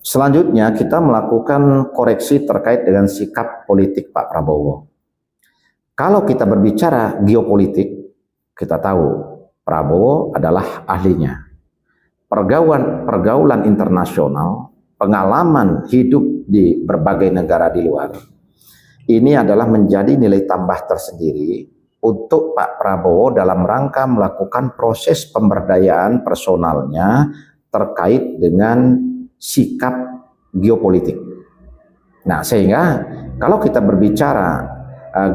Selanjutnya kita melakukan koreksi terkait dengan sikap politik Pak Prabowo. Kalau kita berbicara geopolitik, kita tahu Prabowo adalah ahlinya. Pergaulan internasional, pengalaman hidup di berbagai negara di luar, ini adalah menjadi nilai tambah tersendiri untuk Pak Prabowo dalam rangka melakukan proses pemberdayaan personalnya terkait dengan sikap geopolitik. Nah, sehingga kalau kita berbicara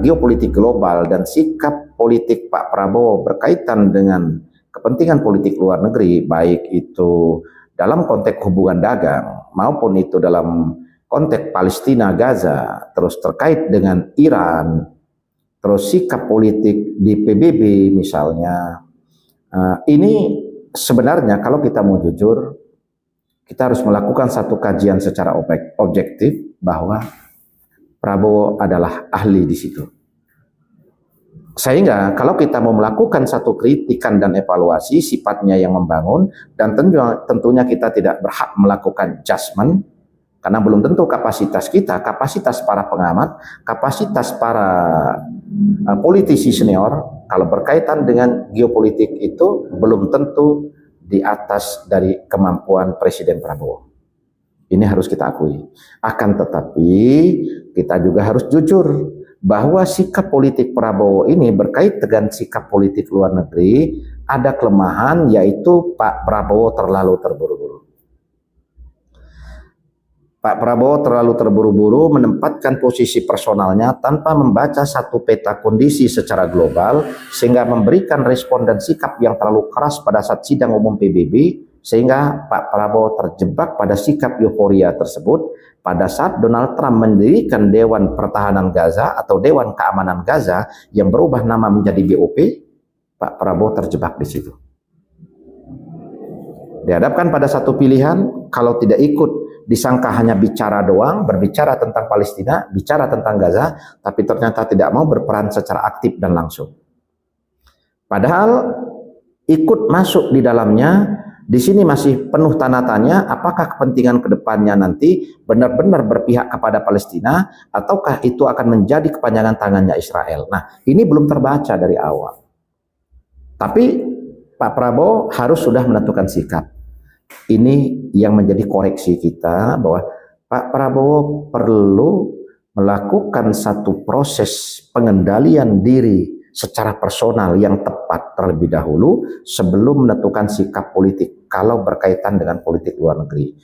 geopolitik global dan sikap politik Pak Prabowo berkaitan dengan kepentingan politik luar negeri, baik itu dalam konteks hubungan dagang maupun itu dalam konteks Palestina, Gaza, terus terkait dengan Iran, terus sikap politik di PBB misalnya, ini sebenarnya kalau kita mau jujur, kita harus melakukan satu kajian secara objektif bahwa Prabowo adalah ahli di situ. Sehingga kalau kita mau melakukan satu kritikan dan evaluasi sifatnya yang membangun, dan tentunya kita tidak berhak melakukan judgement, karena belum tentu kapasitas kita, kapasitas para pengamat, kapasitas para politisi senior, kalau berkaitan dengan geopolitik itu belum tentu di atas dari kemampuan Presiden Prabowo. Ini harus kita akui. Akan tetapi kita juga harus jujur bahwa sikap politik Prabowo ini berkait dengan sikap politik luar negeri ada kelemahan, yaitu Pak Prabowo terlalu terburu-buru. Pak Prabowo terlalu terburu-buru menempatkan posisi personalnya tanpa membaca satu peta kondisi secara global, sehingga memberikan respon dan sikap yang terlalu keras pada saat sidang umum PBB, sehingga Pak Prabowo terjebak pada sikap euforia tersebut. Pada saat Donald Trump mendirikan Dewan Pertahanan Gaza atau Dewan Keamanan Gaza yang berubah nama menjadi BOP, Pak Prabowo terjebak di situ. Dihadapkan pada satu pilihan, kalau tidak ikut disangka hanya bicara doang, berbicara tentang Palestina, bicara tentang Gaza, tapi ternyata tidak mau berperan secara aktif dan langsung. Padahal ikut masuk di dalamnya, di sini masih penuh tanda tanya, apakah kepentingan kedepannya nanti benar-benar berpihak kepada Palestina, ataukah itu akan menjadi kepanjangan tangannya Israel. Nah, ini belum terbaca dari awal. Tapi Pak Prabowo harus sudah menentukan sikap. Ini yang menjadi koreksi kita, bahwa Pak Prabowo perlu melakukan satu proses pengendalian diri secara personal yang tepat terlebih dahulu sebelum menentukan sikap politik kalau berkaitan dengan politik luar negeri.